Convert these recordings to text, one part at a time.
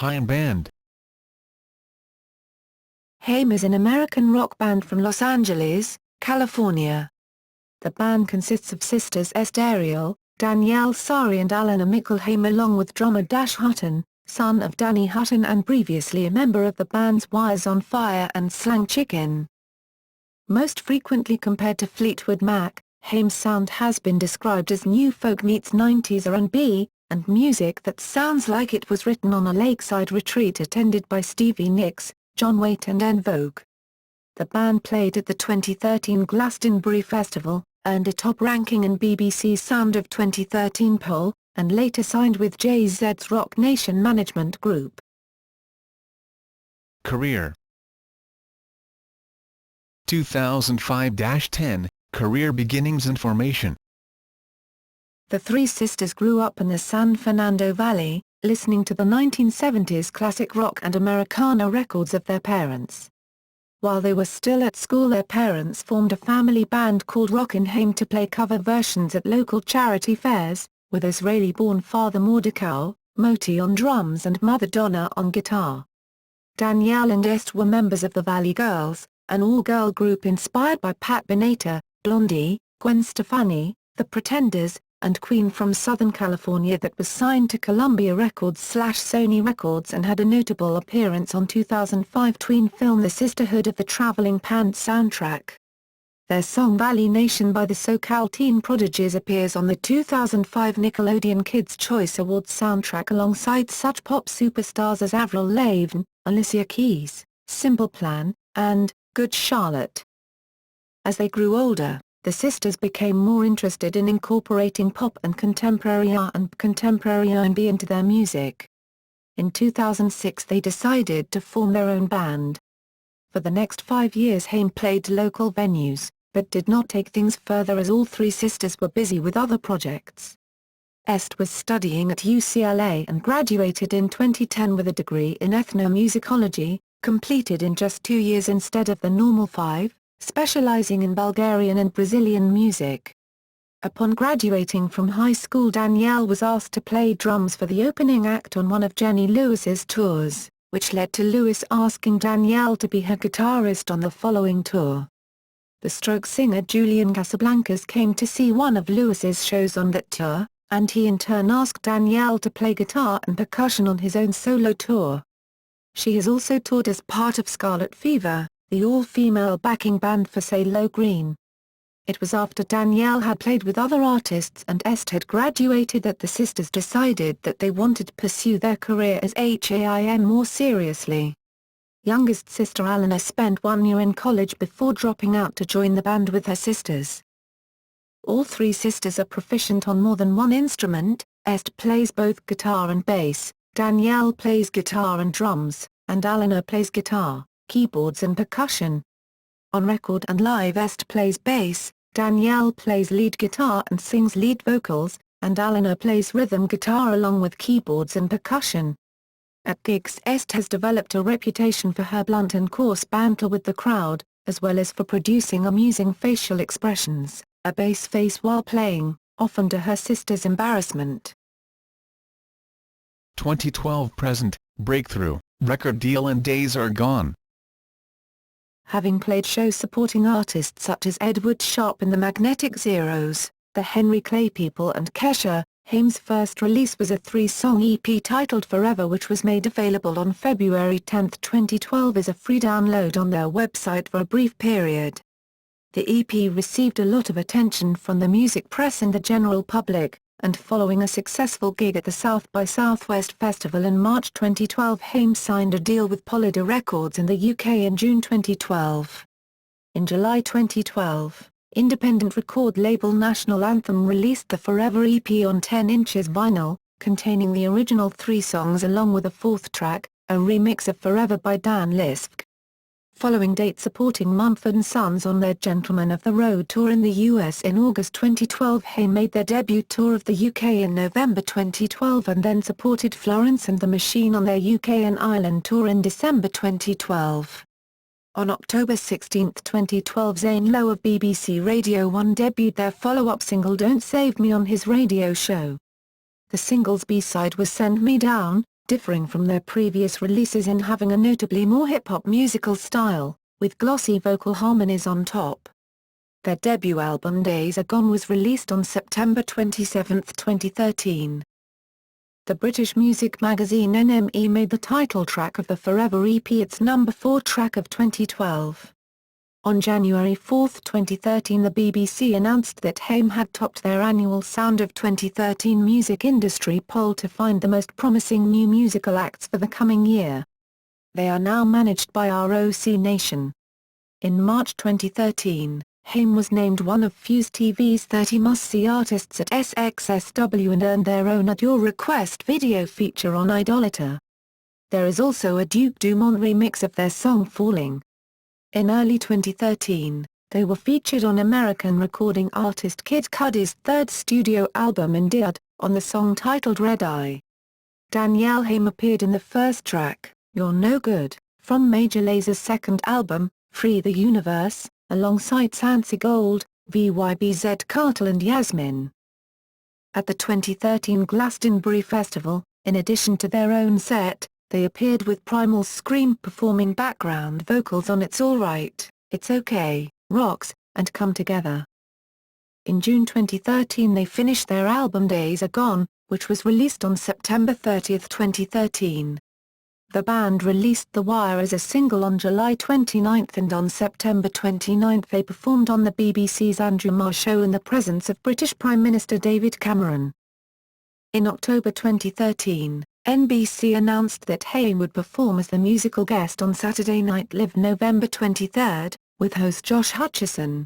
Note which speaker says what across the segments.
Speaker 1: Haim Band.
Speaker 2: Haim is an American rock band from Los Angeles, California. The band consists of sisters Este Arielle, Danielle, Sari and Alana Mychal Haim, along with drummer Dash Hutton, son of Danny Hutton and previously a member of the band's Wires on Fire and Slang Chicken. Most frequently compared to Fleetwood Mac, Haim's sound has been described as new folk meets 90s R&B, and music that sounds like it was written on a lakeside retreat attended by Stevie Nicks, John Waite and En Vogue. The band played at the 2013 Glastonbury Festival, earned a top ranking in BBC's Sound of 2013 poll, and later signed with Jay-Z's Rock Nation Management Group.
Speaker 1: Career 2005-10, Career beginnings and formation.
Speaker 2: The three sisters grew up in the San Fernando Valley, listening to the 1970s classic rock and Americana records of their parents. While they were still at school, their parents formed a family band called Rockin' Haim to play cover versions at local charity fairs, with Israeli-born father Mordecai, Moti on drums and mother Donna on guitar. Danielle and Este were members of the Valley Girls, an all-girl group inspired by Pat Benatar, Blondie, Gwen Stefani, The Pretenders, and Queen from Southern California that was signed to Columbia Records/Sony Records and had a notable appearance on 2005 tween film The Sisterhood of the Traveling Pants soundtrack. Their song Valley Nation by the SoCal Teen Prodigies appears on the 2005 Nickelodeon Kids' Choice Awards soundtrack alongside such pop superstars as Avril Lavigne, Alicia Keys, Simple Plan, and Good Charlotte. As they grew older, the sisters became more interested in incorporating pop and contemporary R&B into their music. In 2006 they decided to form their own band. For the next 5 years Haim played local venues, but did not take things further as all three sisters were busy with other projects. Este was studying at UCLA and graduated in 2010 with a degree in ethnomusicology, completed in just 2 years instead of the normal 5, specializing in Bulgarian and Brazilian music. Upon graduating from high school, Danielle was asked to play drums for the opening act on one of Jenny Lewis's tours, which led to Lewis asking Danielle to be her guitarist on the following tour. The Strokes singer Julian Casablancas came to see one of Lewis's shows on that tour, and he in turn asked Danielle to play guitar and percussion on his own solo tour. She has also toured as part of Scarlet Fever, the all-female backing band for CeeLo Green. It was after Danielle had played with other artists and Este had graduated that the sisters decided that they wanted to pursue their career as Haim more seriously. Youngest sister Alana spent 1 year in college before dropping out to join the band with her sisters. All three sisters are proficient on more than one instrument. Este plays both guitar and bass, Danielle plays guitar and drums, and Alana plays guitar, keyboards and percussion. On record and live Este plays bass, Danielle plays lead guitar and sings lead vocals, and Alana plays rhythm guitar along with keyboards and percussion. At gigs Este has developed a reputation for her blunt and coarse banter with the crowd, as well as for producing amusing facial expressions, a bass face while playing, often to her sister's embarrassment.
Speaker 1: 2012 present, breakthrough, record deal and days are gone.
Speaker 2: Having played shows supporting artists such as Edward Sharpe in the Magnetic Zeros, the Henry Clay People and Kesha, Haim's first release was a 3-song EP titled Forever, which was made available on February 10, 2012 as a free download on their website for a brief period. The EP received a lot of attention from the music press and the general public, and following a successful gig at the South by Southwest Festival in March 2012, Haim signed a deal with Polydor Records in the UK in June 2012. In July 2012, independent record label National Anthem released the Forever EP on 10 inches vinyl, containing the original 3 songs along with a 4th track, a remix of Forever by Dan Lispke. Following dates supporting Mumford & Sons on their Gentlemen of the Road tour in the US in August 2012, Haim made their debut tour of the UK in November 2012 and then supported Florence and the Machine on their UK and Ireland tour in December 2012. On October 16, 2012, Zane Lowe of BBC Radio 1 debuted their follow-up single Don't Save Me on his radio show. The single's B-side was Send Me Down, differing from their previous releases in having a notably more hip-hop musical style, with glossy vocal harmonies on top. Their debut album Days Are Gone was released on September 27, 2013. The British music magazine NME made the title track of the Forever EP its number 4 track of 2012. On January 4, 2013 the BBC announced that Haim had topped their annual Sound of 2013 music industry poll to find the most promising new musical acts for the coming year. They are now managed by ROC Nation. In March 2013, Haim was named one of Fuse TV's 30 must-see artists at SXSW and earned their own At Your Request video feature on Idolator. There is also a Duke Dumont remix of their song Falling. In early 2013, they were featured on American recording artist Kid Cudi's third studio album Indiad, on the song titled Red Eye. Danielle Haim appeared in the first track, You're No Good, from Major Laser's second album, Free the Universe, alongside Sansi Gold, VYBZ Kartel and Yasmin. At the 2013 Glastonbury Festival, in addition to their own set, they appeared with Primal Scream performing background vocals on It's Alright, It's Okay, Rocks, and Come Together. In June 2013 they finished their album Days Are Gone, which was released on September 30, 2013. The band released The Wire as a single on July 29 and on September 29 they performed on the BBC's Andrew Marr Show in the presence of British Prime Minister David Cameron. In October 2013, NBC announced that Haim would perform as the musical guest on Saturday Night Live November 23, with host Josh Hutcherson.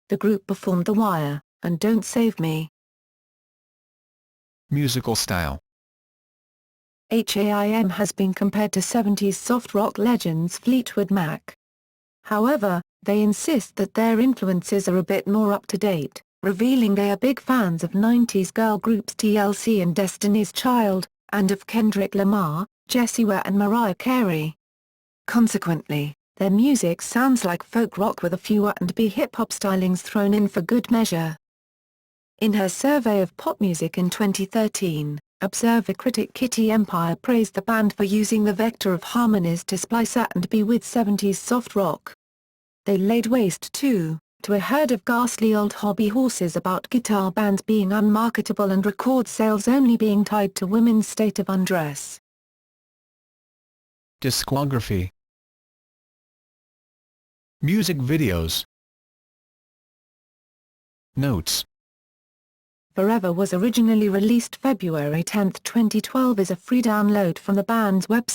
Speaker 2: The group performed The Wire, and Don't Save Me.
Speaker 1: Musical style.
Speaker 2: Haim has been compared to 70s soft rock legends Fleetwood Mac. However, they insist that their influences are a bit more up-to-date, revealing they are big fans of 90s girl groups TLC and Destiny's Child, and of Kendrick Lamar, Jessie Ware and Mariah Carey. Consequently, their music sounds like folk rock with a few R&B hip-hop stylings thrown in for good measure. In her survey of pop music in 2013, Observer critic Kitty Empire praised the band for using the vector of harmonies to splice R&B with 70s soft rock. They laid waste too, to a herd of ghastly old hobby horses about guitar bands being unmarketable and record sales only being tied to women's state of undress.
Speaker 1: Discography. Music videos. Notes.
Speaker 2: Forever was originally released February 10, 2012 as a free download from the band's website.